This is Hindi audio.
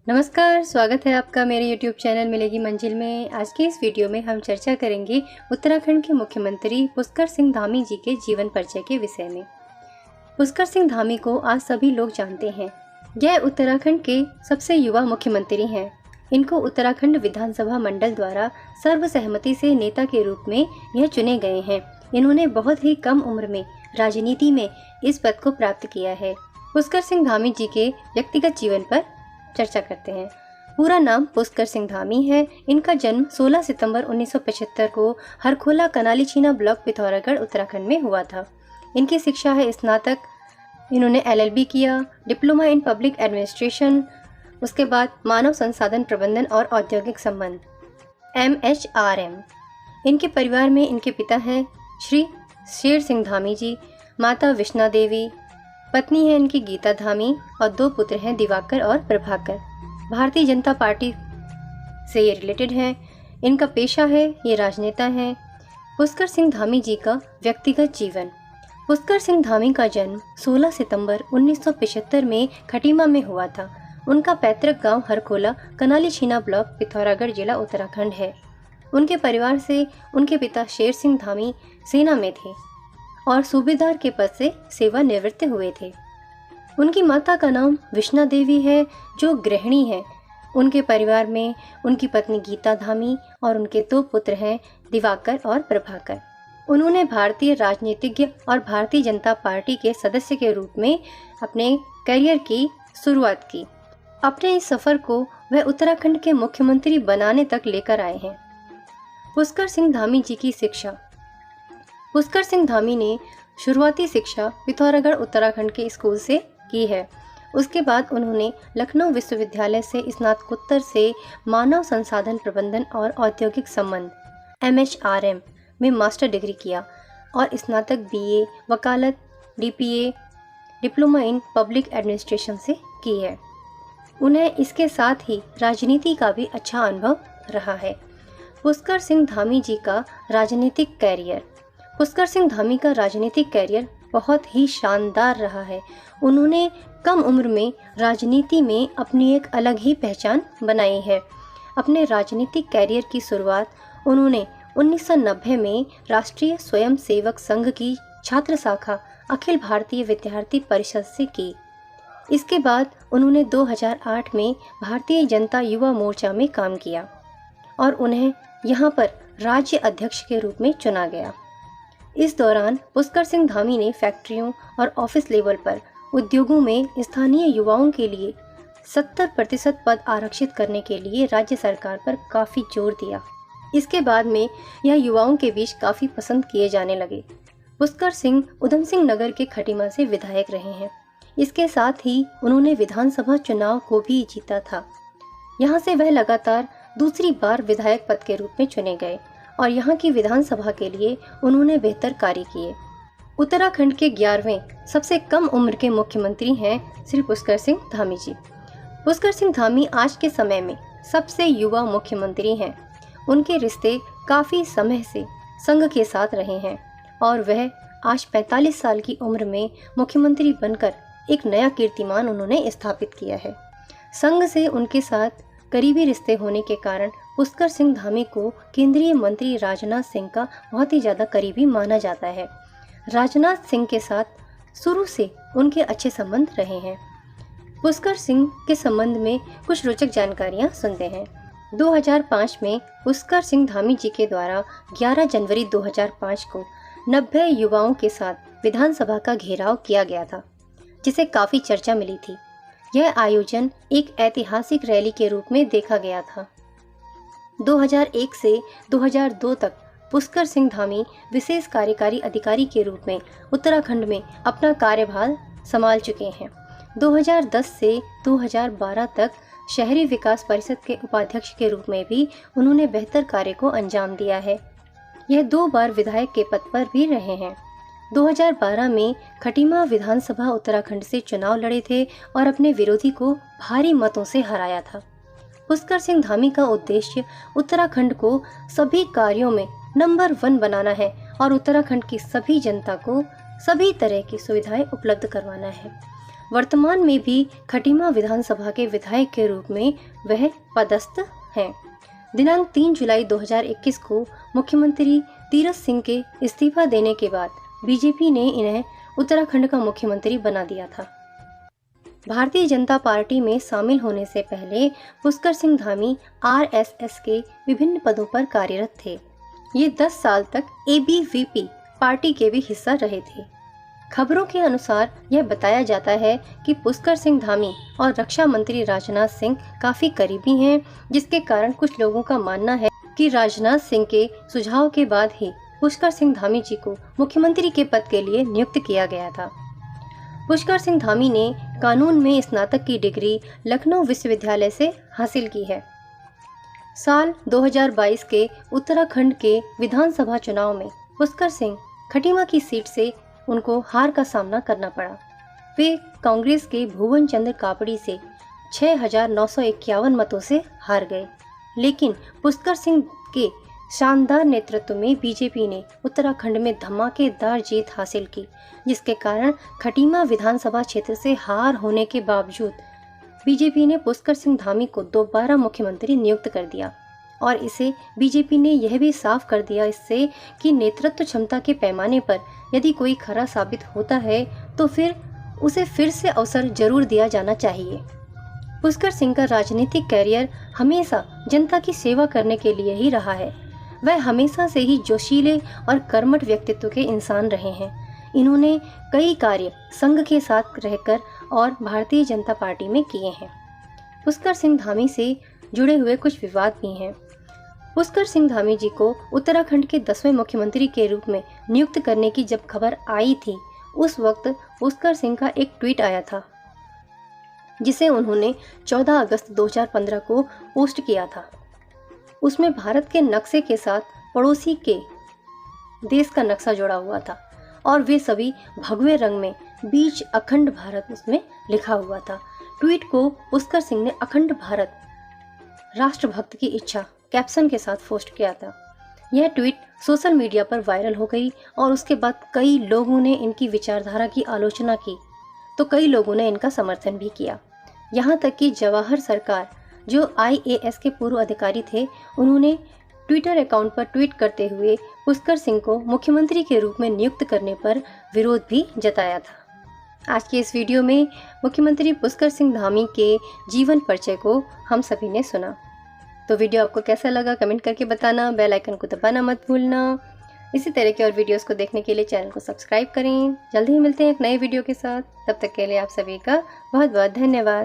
नमस्कार, स्वागत है आपका मेरे YouTube चैनल मिलेगी मंजिल में। आज की इस वीडियो में हम चर्चा करेंगे उत्तराखंड के मुख्यमंत्री पुष्कर सिंह धामी जी के जीवन परिचय के विषय में। पुष्कर सिंह धामी को आज सभी लोग जानते हैं। यह उत्तराखंड के सबसे युवा मुख्यमंत्री हैं। इनको उत्तराखंड विधानसभा मंडल द्वारा सर्वसहमति से नेता के रूप में यह चुने गए हैं। इन्होंने बहुत ही कम उम्र में राजनीति में इस पद को प्राप्त किया है। पुष्कर सिंह धामी जी के व्यक्तिगत जीवन पर चर्चा करते हैं। पूरा नाम पुष्कर सिंह धामी है। इनका जन्म 16 सितंबर 1975 को हरखोला कनालीछीना ब्लॉक पिथौरागढ़ उत्तराखंड में हुआ था। इनकी शिक्षा है स्नातक। इन्होंने LLB किया, डिप्लोमा इन पब्लिक एडमिनिस्ट्रेशन, उसके बाद मानव संसाधन प्रबंधन और औद्योगिक संबंध MHRM। इनके परिवार में इनके पिता हैं श्री शेर सिंह धामी जी, माता विष्णा देवी, पत्नी है इनकी गीता धामी और 2 पुत्र हैं दिवाकर और प्रभाकर। भारतीय जनता पार्टी से ये रिलेटेड हैं। इनका पेशा है, ये राजनेता हैं। पुष्कर सिंह धामी जी का व्यक्तिगत जीवन। पुष्कर सिंह धामी का जन्म 16 सितंबर 1975 में खटीमा में हुआ था। उनका पैतृक गांव हरखोला कनालीछीना ब्लॉक पिथौरागढ़ जिला उत्तराखंड है। उनके परिवार से उनके पिता शेर सिंह धामी सेना में थे और सूबेदार के पद से सेवानिवृत्त हुए थे। उनकी माता का नाम विष्णा देवी है, जो गृहिणी है। उनके परिवार में उनकी पत्नी गीता धामी और उनके 2 पुत्र हैं दिवाकर और प्रभाकर। उन्होंने भारतीय राजनीतिज्ञ और भारतीय जनता पार्टी के सदस्य के रूप में अपने करियर की शुरुआत की। अपने इस सफर को वह उत्तराखंड के मुख्यमंत्री बनाने तक लेकर आए हैं। पुष्कर सिंह धामी जी की शिक्षा। पुष्कर सिंह धामी ने शुरुआती शिक्षा पिथौरागढ़ उत्तराखंड के स्कूल से की है। उसके बाद उन्होंने लखनऊ विश्वविद्यालय से स्नातकोत्तर से मानव संसाधन प्रबंधन और औद्योगिक संबंध MHRM में मास्टर डिग्री किया और स्नातक BA वकालत DPA diploma in public administration से की है। उन्हें इसके साथ ही राजनीति का भी अच्छा अनुभव रहा है। पुष्कर सिंह धामी जी का राजनीतिक कैरियर। पुष्कर सिंह धामी का राजनीतिक कैरियर बहुत ही शानदार रहा है। उन्होंने कम उम्र में राजनीति में अपनी एक अलग ही पहचान बनाई है। अपने राजनीतिक कैरियर की शुरुआत उन्होंने 1990 में राष्ट्रीय स्वयंसेवक संघ की छात्र शाखा अखिल भारतीय विद्यार्थी परिषद से की। इसके बाद उन्होंने 2008 में भारतीय जनता युवा मोर्चा में काम किया और उन्हें यहाँ पर राज्य अध्यक्ष के रूप में चुना गया। इस दौरान पुष्कर सिंह धामी ने फैक्ट्रियों और ऑफिस लेवल पर उद्योगों में स्थानीय युवाओं के लिए 70% पद आरक्षित करने के लिए राज्य सरकार पर काफ़ी जोर दिया। इसके बाद में यह युवाओं के बीच काफ़ी पसंद किए जाने लगे। पुष्कर सिंह उधम सिंह नगर के खटीमा से विधायक रहे हैं। इसके साथ ही उन्होंने विधानसभा चुनाव को भी जीता था। यहाँ से वह लगातार दूसरी बार विधायक पद के रूप में चुने गए और यहाँ की विधानसभा के लिए उन्होंने बेहतर कार्य किए। उत्तराखंड के 11वें सबसे कम उम्र के मुख्यमंत्री हैं श्री पुष्कर सिंह धामी जी। पुष्कर सिंह धामी आज के समय में सबसे युवा मुख्यमंत्री हैं। उनके रिश्ते काफ़ी समय से संघ के साथ रहे हैं और वह आज 45 साल की उम्र में मुख्यमंत्री बनकर एक नया कीर्तिमान उन्होंने स्थापित किया है। संघ से उनके साथ करीबी रिश्ते होने के कारण पुष्कर सिंह धामी को केंद्रीय मंत्री राजनाथ सिंह का बहुत ही ज़्यादा करीबी माना जाता है। राजनाथ सिंह के साथ शुरू से उनके अच्छे संबंध रहे हैं। पुष्कर सिंह के संबंध में कुछ रोचक जानकारियां सुनते हैं। 2005 में पुष्कर सिंह धामी जी के द्वारा 11 जनवरी 2005 को 90 युवाओं के साथ विधानसभा का घेराव किया गया था, जिसे काफ़ी चर्चा मिली थी। यह आयोजन एक ऐतिहासिक रैली के रूप में देखा गया था। 2001 से 2002 तक पुष्कर सिंह धामी विशेष कार्यकारी अधिकारी के रूप में उत्तराखंड में अपना कार्यभार संभाल चुके हैं। 2010 से 2012 तक शहरी विकास परिषद के उपाध्यक्ष के रूप में भी उन्होंने बेहतर कार्य को अंजाम दिया है। यह 2 बार विधायक के पद पर भी रहे हैं। 2012 में खटीमा विधानसभा उत्तराखंड से चुनाव लड़े थे और अपने विरोधी को भारी मतों से हराया था। पुष्कर सिंह धामी का उद्देश्य उत्तराखंड को सभी कार्यों में नंबर 1 बनाना है और उत्तराखंड की सभी जनता को सभी तरह की सुविधाएं उपलब्ध करवाना है। वर्तमान में भी खटीमा विधानसभा के विधायक के रूप में वह पदस्थ हैं। दिनांक 3 जुलाई 2021 को मुख्यमंत्री तीरथ सिंह के इस्तीफा देने के बाद बीजेपी ने इन्हें उत्तराखंड का मुख्यमंत्री बना दिया था। भारतीय जनता पार्टी में शामिल होने से पहले पुष्कर सिंह धामी आरएसएस के विभिन्न पदों पर कार्यरत थे। ये 10 साल तक एबीवीपी पार्टी के भी हिस्सा रहे थे। खबरों के अनुसार यह बताया जाता है कि पुष्कर सिंह धामी और रक्षा मंत्री राजनाथ सिंह काफी करीबी हैं, जिसके कारण कुछ लोगों का मानना है कि राजनाथ सिंह के सुझाव के बाद ही पुष्कर सिंह धामी जी को मुख्यमंत्री के पद के लिए नियुक्त किया गया था। पुष्कर सिंह धामी ने कानून में स्नातक की डिग्री लखनऊ विश्वविद्यालय से हासिल की है। साल 2022 के उत्तराखंड के विधानसभा चुनाव में पुष्कर सिंह खटीमा की सीट से उनको हार का सामना करना पड़ा। वे कांग्रेस के भुवन चंद्र कापड़ी से 6,951 मतों से हार गए, लेकिन पुष्कर सिंह के शानदार नेतृत्व में बीजेपी ने उत्तराखंड में धमाकेदार जीत हासिल की, जिसके कारण खटीमा विधानसभा क्षेत्र से हार होने के बावजूद बीजेपी ने पुष्कर सिंह धामी को दोबारा मुख्यमंत्री नियुक्त कर दिया। और इसे बीजेपी ने यह भी साफ कर दिया इससे कि नेतृत्व क्षमता के पैमाने पर यदि कोई खरा साबित होता है तो फिर उसे फिर से अवसर जरूर दिया जाना चाहिए। पुष्कर सिंह का राजनीतिक कैरियर हमेशा जनता की सेवा करने के लिए ही रहा है। वह हमेशा से ही जोशीले और कर्मठ व्यक्तित्व के इंसान रहे हैं। इन्होंने कई कार्य संघ के साथ रहकर और भारतीय जनता पार्टी में किए हैं। पुष्कर सिंह धामी से जुड़े हुए कुछ विवाद भी हैं। पुष्कर सिंह धामी जी को उत्तराखंड के 10वें मुख्यमंत्री के रूप में नियुक्त करने की जब खबर आई थी, उस वक्त पुष्कर सिंह का एक ट्वीट आया था, जिसे उन्होंने 14 अगस्त 2015 को पोस्ट किया था। उसमें भारत के नक्शे के साथ पड़ोसी के देश का नक्शा जुड़ा हुआ था और वे सभी भगवे रंग में बीच अखंड भारत उसमें लिखा हुआ था। ट्वीट को पुष्कर सिंह ने अखंड भारत राष्ट्रभक्त की इच्छा कैप्शन के साथ पोस्ट किया था। यह ट्वीट सोशल मीडिया पर वायरल हो गई और उसके बाद कई लोगों ने इनकी विचारधारा की आलोचना की, तो कई लोगों ने इनका समर्थन भी किया। यहाँ तक कि जवाहर सरकार, जो IAS के पूर्व अधिकारी थे, उन्होंने ट्विटर अकाउंट पर ट्वीट करते हुए पुष्कर सिंह को मुख्यमंत्री के रूप में नियुक्त करने पर विरोध भी जताया था। आज के इस वीडियो में मुख्यमंत्री पुष्कर सिंह धामी के जीवन परिचय को हम सभी ने सुना। तो वीडियो आपको कैसा लगा कमेंट करके बताना, बेल आइकन को दबाना मत भूलना। इसी तरह के और वीडियोस को देखने के लिए चैनल को सब्सक्राइब करें। जल्दी ही मिलते हैं एक नए वीडियो के साथ। तब तक के लिए आप सभी का बहुत बहुत धन्यवाद।